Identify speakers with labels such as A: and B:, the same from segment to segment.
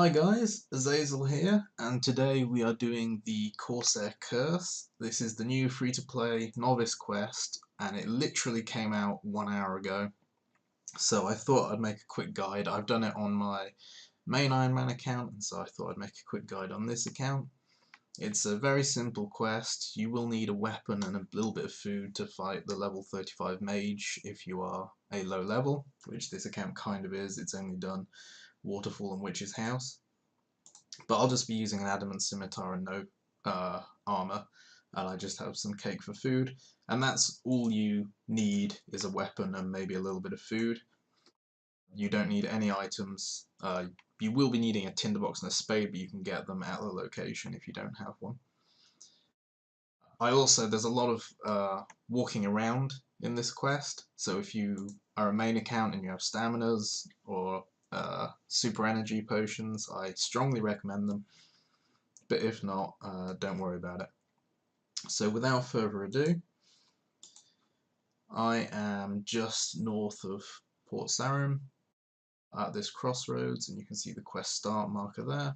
A: Hi guys, Azazel here, and today we are doing the Corsair Curse. This is the new free-to-play novice quest, and it literally came out 1 hour ago. So I thought I'd make a quick guide. I've done it on my main Ironman account, and so I thought I'd make a quick guide on this account. It's a very simple quest. You will need a weapon and a little bit of food to fight the level 35 mage if you are a low level, which this account kind of is. It's only done Waterfall and Witch's House. But I'll just be using an adamant scimitar and no armor, and I just have some cake for food, and that's all you need is a weapon and maybe a little bit of food. You don't need any items. You will be needing a tinderbox and a spade, but you can get them at the location if you don't have one. There's a lot of walking around in this quest, so if you are a main account and you have staminas or super energy potions, I strongly recommend them, but if not, don't worry about it. So without further ado, I am just north of Port Sarim at this crossroads, and you can see the quest start marker there,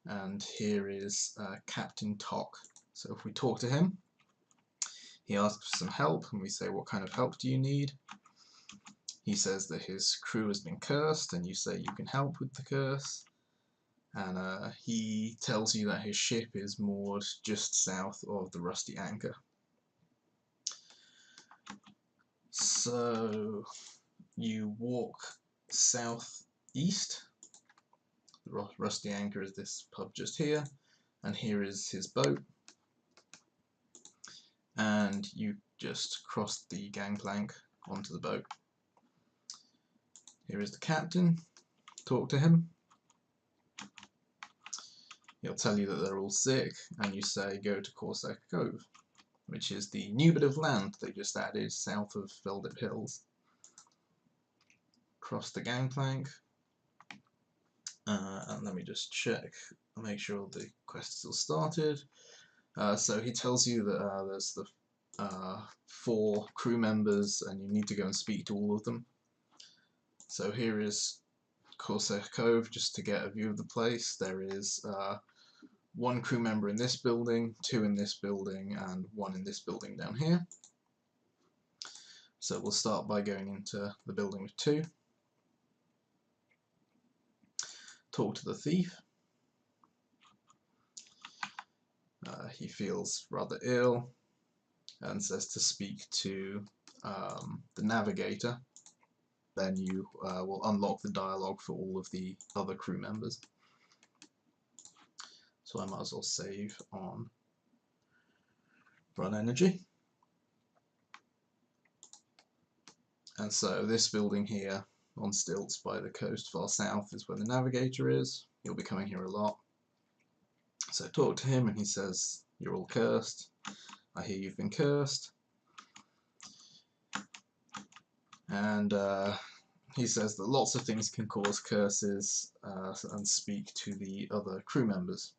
A: and here is Captain Tok. So if we talk to him, he asks for some help, and we say, what kind of help do you need? He says that his crew has been cursed, and you say you can help with the curse. And he tells you that his ship is moored just south of the Rusty Anchor. So you walk southeast. The Rusty Anchor is this pub just here, and here is his boat. And you just cross the gangplank onto the boat. Here is the captain. Talk to him. He'll tell you that they're all sick, and you say go to Corsair Cove, which is the new bit of land they just added south of Velvet Hills. Cross the gangplank, and let me just check, make sure the quest is still started. So he tells you that there's the 4 crew members, and you need to go and speak to all of them. So here is Corsair Cove, just to get a view of the place. There is 1 crew member in this building, 2 in this building, and 1 in this building down here. So we'll start by going into the building with 2. Talk to the thief. He feels rather ill and says to speak to the navigator. Then you will unlock the dialogue for all of the other crew members. So I might as well save on run energy. And so this building here on stilts by the coast far south is where the navigator is. He'll be coming here a lot. So talk to him, and he says, you're all cursed. I hear you've been cursed. And he says that lots of things can cause curses, and speak to the other crew members.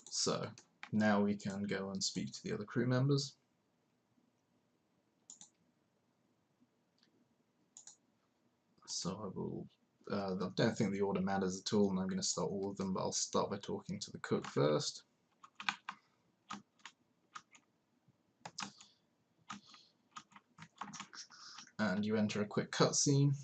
A: So now we can go and speak to the other crew members. So I will, I don't think the order matters at all, and I'm going to start all of them, but I'll start by talking to the cook first. And you enter a quick cutscene.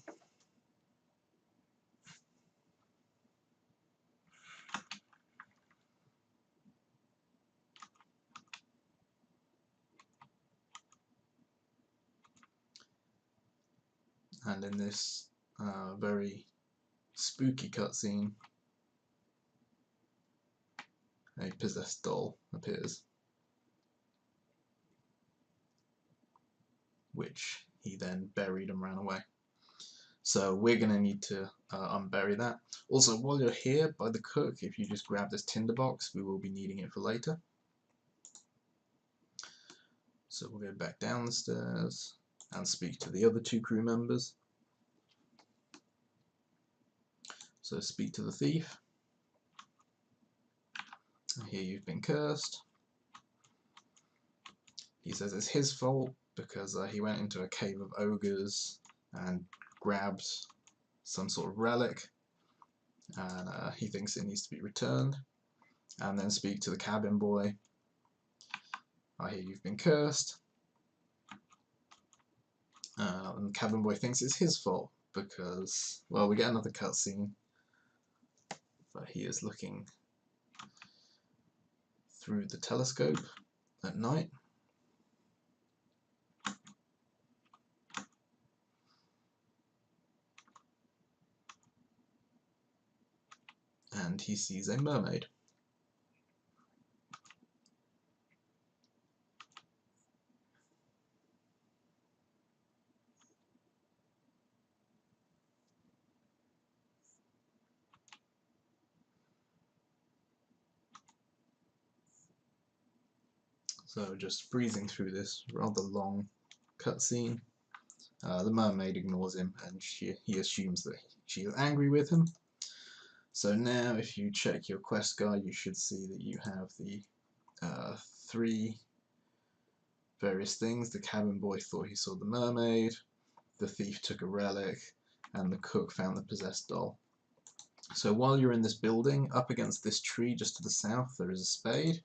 A: And in this very spooky cutscene, a possessed doll appears, which he then buried and ran away. So we're going to need to unbury that. Also, while you're here by the cook, if you just grab this tinderbox, we will be needing it for later. So we'll go back down the stairs and speak to the other 2 crew members. So speak to the thief. I hear you've been cursed. He says it's his fault because he went into a cave of ogres and grabbed some sort of relic, and he thinks it needs to be returned, and then speak to the cabin boy. I hear you've been cursed. And the cabin boy thinks it's his fault because, well, we get another cutscene, but he is looking through the telescope at night. And he sees a mermaid. So just breezing through this rather long cutscene, the mermaid ignores him, and he assumes that she is angry with him. So now if you check your quest guide, you should see that you have the 3 various things. The cabin boy thought he saw the mermaid, the thief took a relic, and the cook found the possessed doll. So while you're in this building, up against this tree just to the south, there is a spade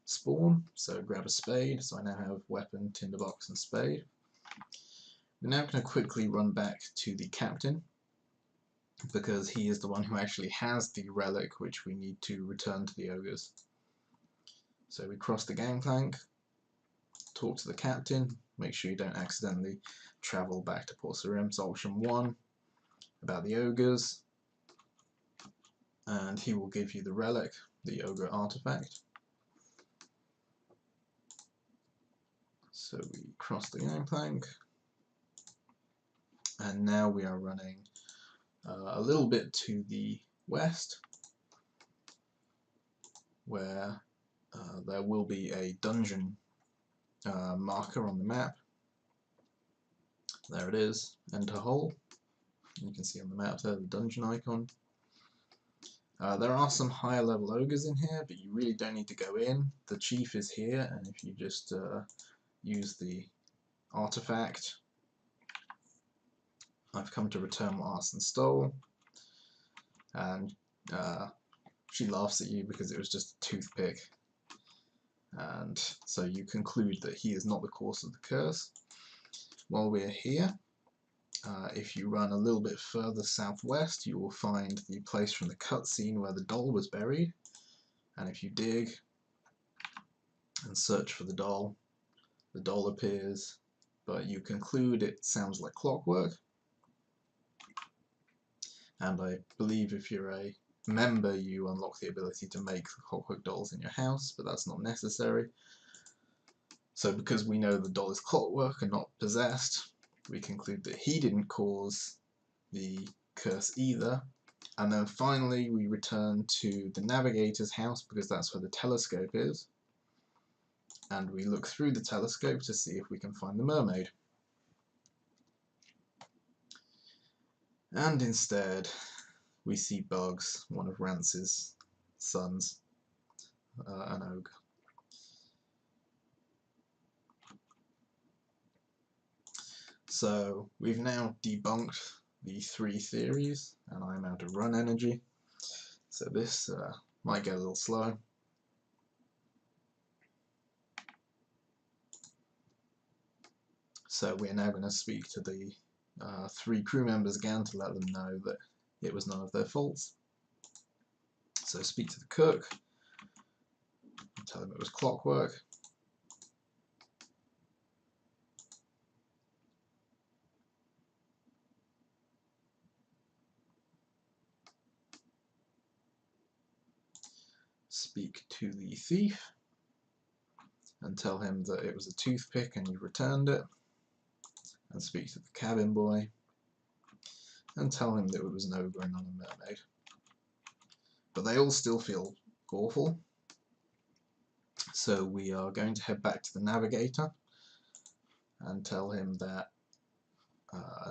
A: spawn, so grab a spade. So I now have weapon, tinderbox, and spade. We're now going to quickly run back to the captain, because he is the one who actually has the relic which we need to return to the ogres. So we cross the gangplank, talk to the captain, make sure you don't accidentally travel back to Corsair. So option 1 about the ogres, and he will give you the relic, the ogre artifact. So we cross the gangplank, and now we are running a little bit to the west, where there will be a dungeon marker on the map. There it is, enter hole. You can see on the map there the dungeon icon. There are some higher level ogres in here, but you really don't need to go in. The chief is here, and if you just use the artifact, I've come to return what Arson stole, and she laughs at you because it was just a toothpick, and so you conclude that he is not the cause of the curse. While we're here, if you run a little bit further southwest, you will find the place from the cutscene where the doll was buried, and if you dig and search for the doll appears, but you conclude it sounds like clockwork. And I believe if you're a member, you unlock the ability to make clockwork dolls in your house, but that's not necessary. So because we know the doll is clockwork and not possessed, we conclude that he didn't cause the curse either. And then finally we return to the navigator's house, because that's where the telescope is, and we look through the telescope to see if we can find the mermaid. And instead we see Bugs, one of Rance's sons, an ogre. So we've now debunked the 3 theories, and I'm out of run energy, so this might get a little slow. So we're now going to speak to the 3 crew members again to let them know that it was none of their faults. So speak to the cook, tell him it was clockwork. Speak to the thief and tell him that it was a toothpick and you returned it. And speak to the cabin boy and tell him that it was an ogre and not a mermaid. But they all still feel awful, so we are going to head back to the navigator and tell him that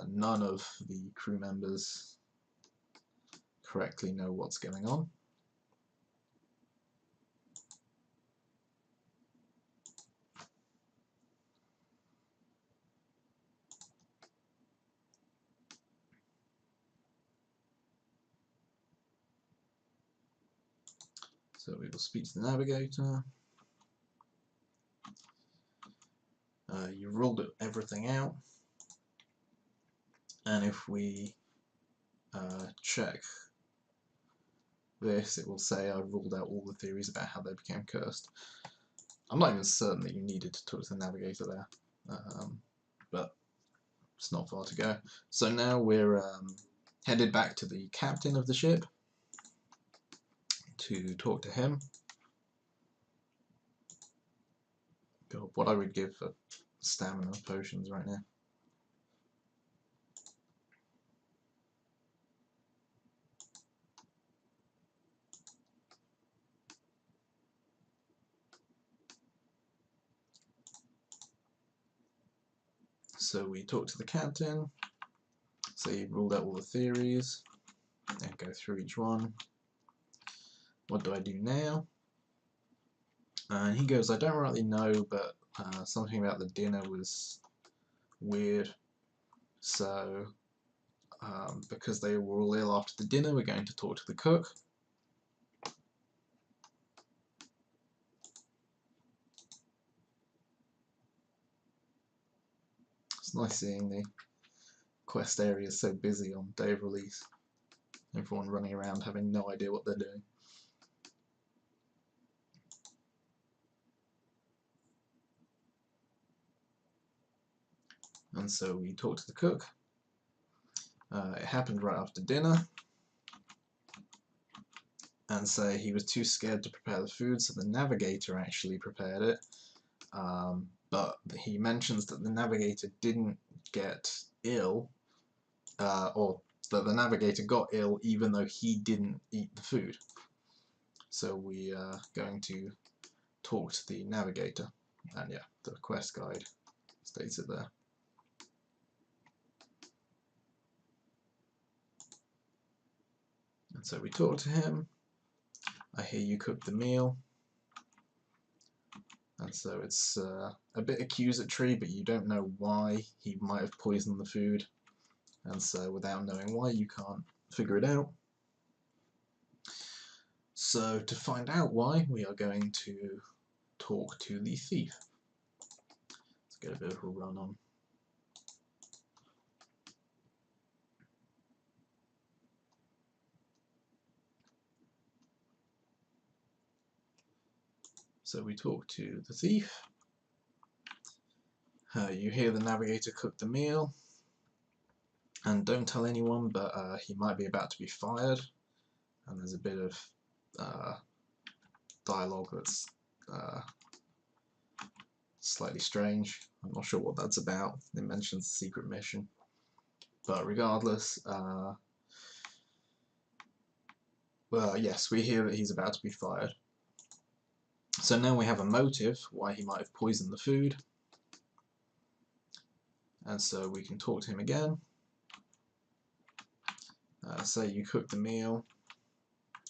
A: none of the crew members correctly know what's going on. So we will speak to the navigator. You ruled everything out, and if we check this, it will say I've ruled out all the theories about how they became cursed. I'm not even certain that you needed to talk to the navigator there, but it's not far to go. So now we're headed back to the captain of the ship to talk to him. God, what I would give for stamina potions right now. So we talk to the captain, say you've ruled out all the theories, and go through each one. What do I do now? And he goes, I don't really know, but something about the dinner was weird. So, because they were all ill after the dinner, we're going to talk to the cook. It's nice seeing the quest areas so busy on day of release. Everyone running around having no idea what they're doing. And so we talk to the cook. It happened right after dinner. And say he was too scared to prepare the food, so the navigator actually prepared it. But he mentions that the navigator didn't get ill, or that the navigator got ill even though he didn't eat the food. So we are going to talk to the navigator. And yeah, the quest guide states it there. And so we talk to him. I hear you cooked the meal. And so it's a bit accusatory, but you don't know why he might have poisoned the food. And so without knowing why, you can't figure it out. So to find out why, we are going to talk to the thief. Let's get a bit of a run on. So we talk to the thief. You hear the navigator cook the meal. And don't tell anyone, but he might be about to be fired. And there's a bit of dialogue that's slightly strange. I'm not sure what that's about. It mentions the secret mission. But regardless, well, yes, we hear that he's about to be fired. So now we have a motive why he might have poisoned the food. And so we can talk to him again. Say you cooked the meal.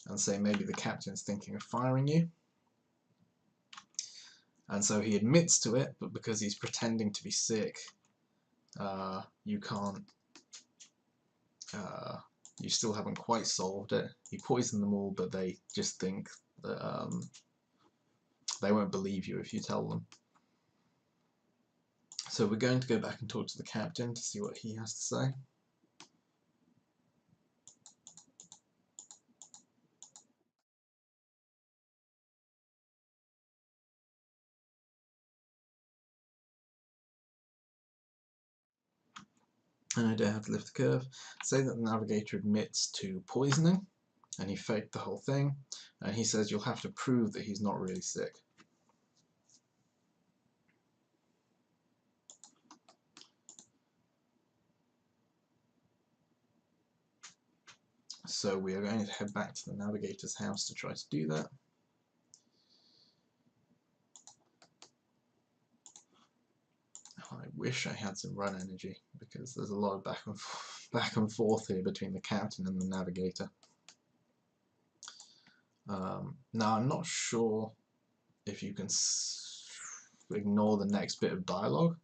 A: And say maybe the captain's thinking of firing you. And so he admits to it, but because he's pretending to be sick, you can't, you still haven't quite solved it. You poisoned them all, but they just think that they won't believe you if you tell them. So we're going to go back and talk to the captain to see what he has to say. And I don't have to lift the curve. Say that the navigator admits to poisoning, and he faked the whole thing, and he says you'll have to prove that he's not really sick. So we are going to head back to the navigator's house to try to do that. I wish I had some run energy, because there's a lot of back and forth here between the captain and the navigator. Now I'm not sure if you can ignore the next bit of dialogue,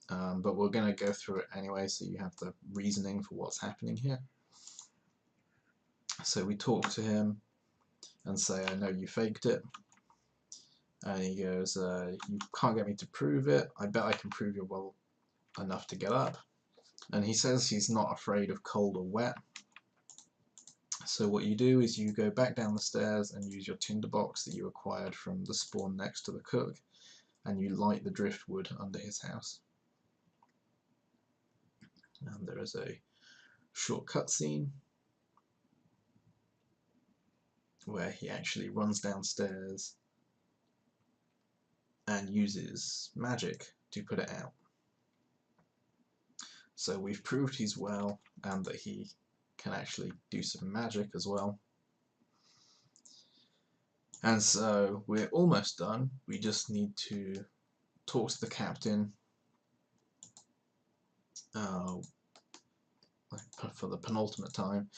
A: but we're going to go through it anyway, so you have the reasoning for what's happening here. So we talk to him. and say, I know you faked it. And he goes, you can't get me to prove it. I bet I can prove you're well enough to get up. And he says he's not afraid of cold or wet. So what you do is you go back down the stairs and use your tinderbox that you acquired from the spawn next to the cook, and you light the driftwood under his house. And there is a short cutscene where he actually runs downstairs and uses magic to put it out. So we've proved he's well and that he can actually do some magic as well. And so we're almost done. We just need to talk to the captain for the penultimate time.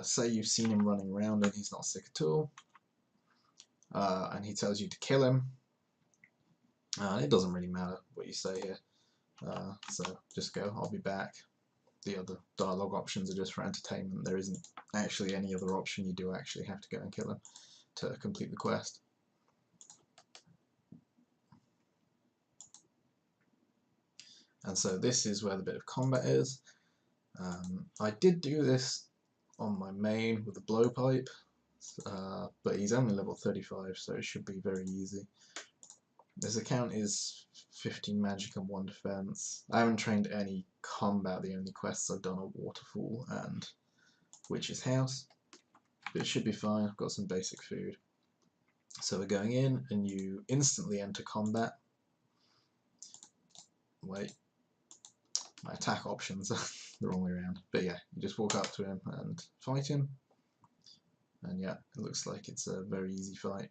A: Say you've seen him running around and he's not sick at all, and he tells you to kill him. It doesn't really matter what you say here, so just go, I'll be back. The other dialogue options are just for entertainment. There isn't actually any other option. You do actually have to go and kill him to complete the quest. And so this is where the bit of combat is. I did do this on my main with the blowpipe, but he's only level 35, so it should be very easy. This account is 15 magic and 1 defense. I haven't trained any combat. The only quests I've done are Waterfall and Witch's House, but it should be fine. I've got some basic food. So we're going in and you instantly enter combat. Wait, my attack options are the wrong way around, but yeah, you just walk up to him and fight him, and yeah, it looks like it's a very easy fight.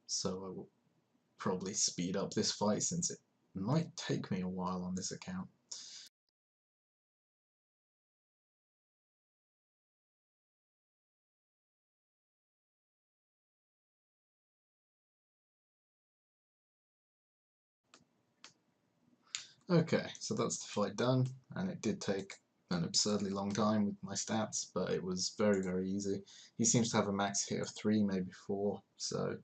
A: So I will probably speed up this fight since it might take me a while on this account. Okay, so that's the fight done, and it did take an absurdly long time with my stats, but it was very, very easy. He seems to have a max hit of 3, maybe 4, so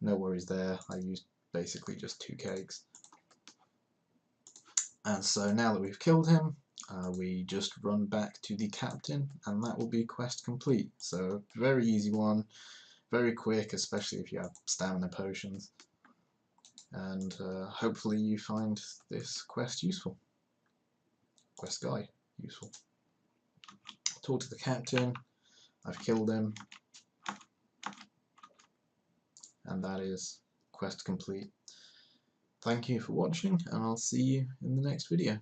A: no worries there. I used basically just 2 cakes. And so now that we've killed him, we just run back to the captain, and that will be quest complete. So very easy one, very quick, especially if you have stamina potions. And hopefully you find this quest useful. Quest guide useful. Talk to the captain. I've killed him. And that is quest complete. Thank you for watching, and I'll see you in the next video.